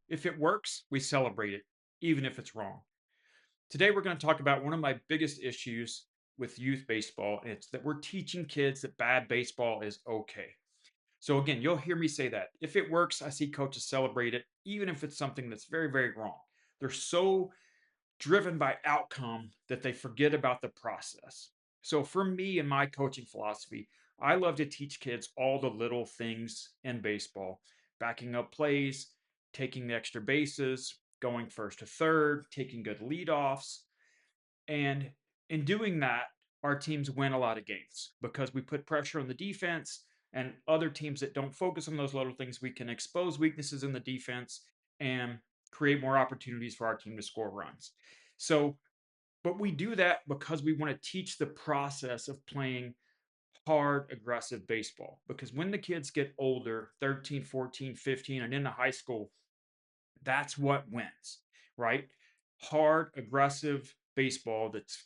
If it works, we celebrate it, even if it's wrong. Today, we're going to talk about one of my biggest issues with youth baseball. And it's that we're teaching kids that bad baseball is okay. So, again, you'll hear me say that. If it works, I see coaches celebrate it, even if it's something that's very, very wrong. They're so driven by outcome that they forget about the process. So, for me and my coaching philosophy, I love to teach kids all the little things in baseball: backing up plays, taking the extra bases, going first to third, taking good leadoffs. And in doing that, our teams win a lot of games because we put pressure on the defense, and other teams that don't focus on those little things, we can expose weaknesses in the defense and create more opportunities for our team to score runs. So, but we do that because we want to teach the process of playing hard, aggressive baseball. Because when the kids get older, 13, 14, 15, and into high school, that's what wins, right? Hard, aggressive baseball that's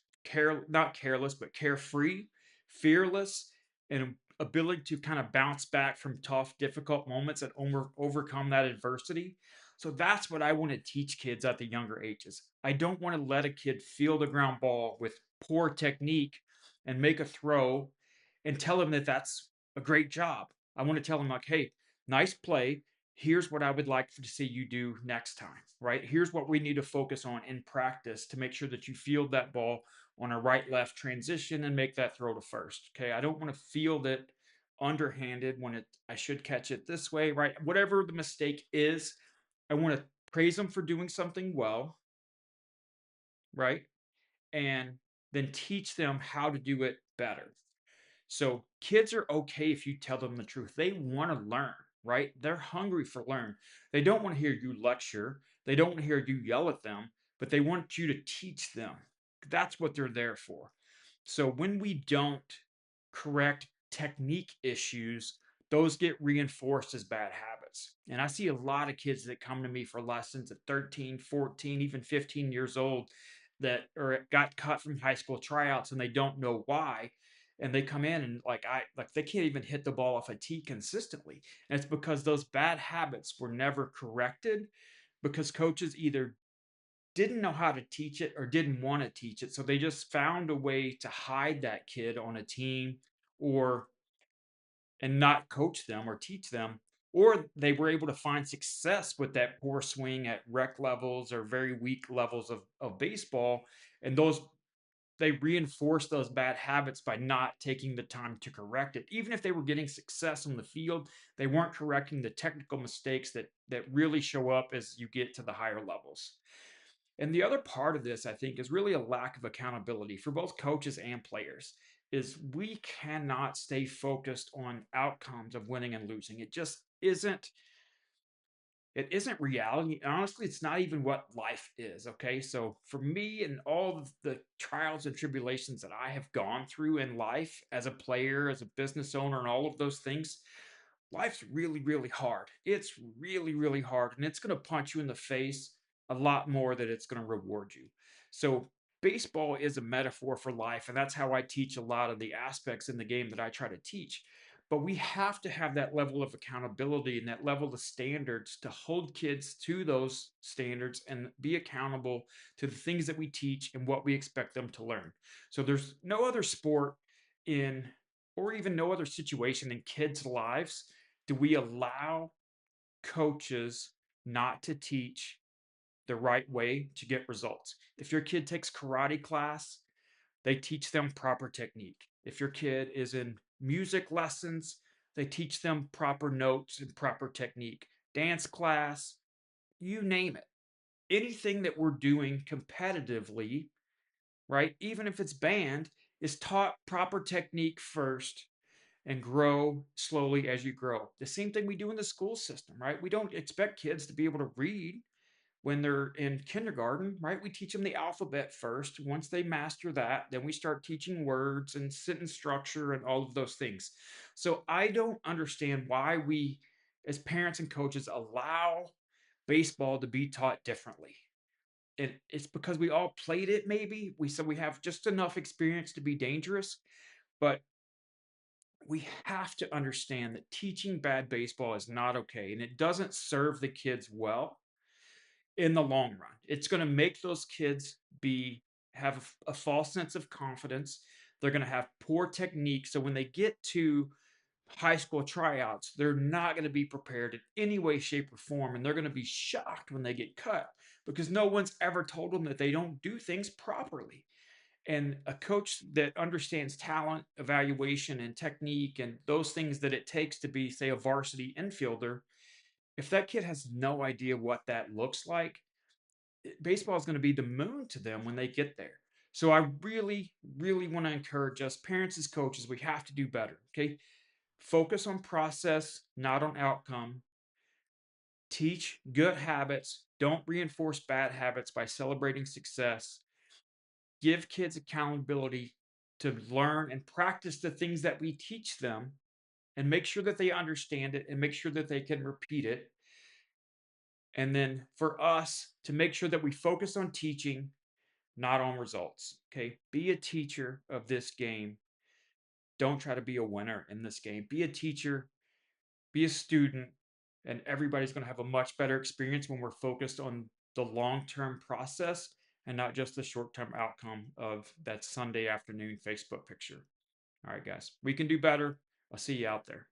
not careless, but carefree, fearless, and ability to kind of bounce back from tough, difficult moments and overcome that adversity. So that's what I want to teach kids at the younger ages. I don't want to let a kid feel the ground ball with poor technique and make a throw and tell them that that's a great job. I want to tell them, like, hey, nice play. Here's what I would like to see you do next time, right? Here's what we need to focus on in practice to make sure that you field that ball on a right left transition and make that throw to first. Okay. I don't want to field it underhanded when I should catch it this way, right? Whatever the mistake is, I want to praise them for doing something well, right? And then teach them how to do it better. So kids are okay if you tell them the truth. They want to learn, right? They're hungry for learn. They don't want to hear you lecture. They don't want to hear you yell at them, but they want you to teach them. That's what they're there for. So when we don't correct technique issues, those get reinforced as bad habits. And I see a lot of kids that come to me for lessons at 13, 14, even 15 years old that or got cut from high school tryouts and they don't know why, and they come in and they can't even hit the ball off a tee consistently. And it's because those bad habits were never corrected because coaches either didn't know how to teach it or didn't want to teach it. So they just found a way to hide that kid on a team or and not coach them or teach them. Or they were able to find success with that poor swing at rec levels or very weak levels of baseball. And they reinforce those bad habits by not taking the time to correct it. Even if they were getting success on the field, they weren't correcting the technical mistakes that really show up as you get to the higher levels. And the other part of this, I think, is really a lack of accountability for both coaches and players. Is we cannot stay focused on outcomes of winning and losing. It isn't reality. Honestly, it's not even what life is. Okay. So for me and all of the trials and tribulations that I have gone through in life as a player, as a business owner, and all of those things, life's really, really hard. It's really, really hard. And it's going to punch you in the face a lot more than it's going to reward you. So baseball is a metaphor for life. And that's how I teach a lot of the aspects in the game that I try to teach. But we have to have that level of accountability and that level of standards to hold kids to those standards and be accountable to the things that we teach and what we expect them to learn. So there's no other sport in, or even no other situation in kids' lives do we allow coaches not to teach the right way to get results. If your kid takes karate class, they teach them proper technique. If your kid is in music lessons, they teach them proper notes and proper technique. Dance class, you name it. Anything that we're doing competitively, right? Even if it's band, is taught proper technique first and grow slowly as you grow. The same thing we do in the school system, right? We don't expect kids to be able to read when they're in kindergarten, right? We teach them the alphabet first. Once they master that, then we start teaching words and sentence structure and all of those things. So I don't understand why we, as parents and coaches, allow baseball to be taught differently. And it's because we all played it, maybe. We have just enough experience to be dangerous, but we have to understand that teaching bad baseball is not okay and it doesn't serve the kids well. in the long run. It's going to make those kids be have a false sense of confidence. They're going to have poor technique. So when they get to high school tryouts, they're not going to be prepared in any way, shape, or form. And they're going to be shocked when they get cut because no one's ever told them that they don't do things properly. And a coach that understands talent, evaluation, and technique, and those things that it takes to be, say, a varsity infielder, if that kid has no idea what that looks like, baseball is going to be the moon to them when they get there. So I really, really want to encourage us, parents as coaches, we have to do better. Okay. Focus on process, not on outcome. Teach good habits. Don't reinforce bad habits by celebrating success. Give kids accountability to learn and practice the things that we teach them and make sure that they understand it and make sure that they can repeat it. And then for us to make sure that we focus on teaching, not on results. Okay. Be a teacher of this game. Don't try to be a winner in this game. Be a teacher, be a student, and everybody's going to have a much better experience when we're focused on the long term process and not just the short term outcome of that Sunday afternoon Facebook picture. All right, guys, we can do better. I'll see you out there.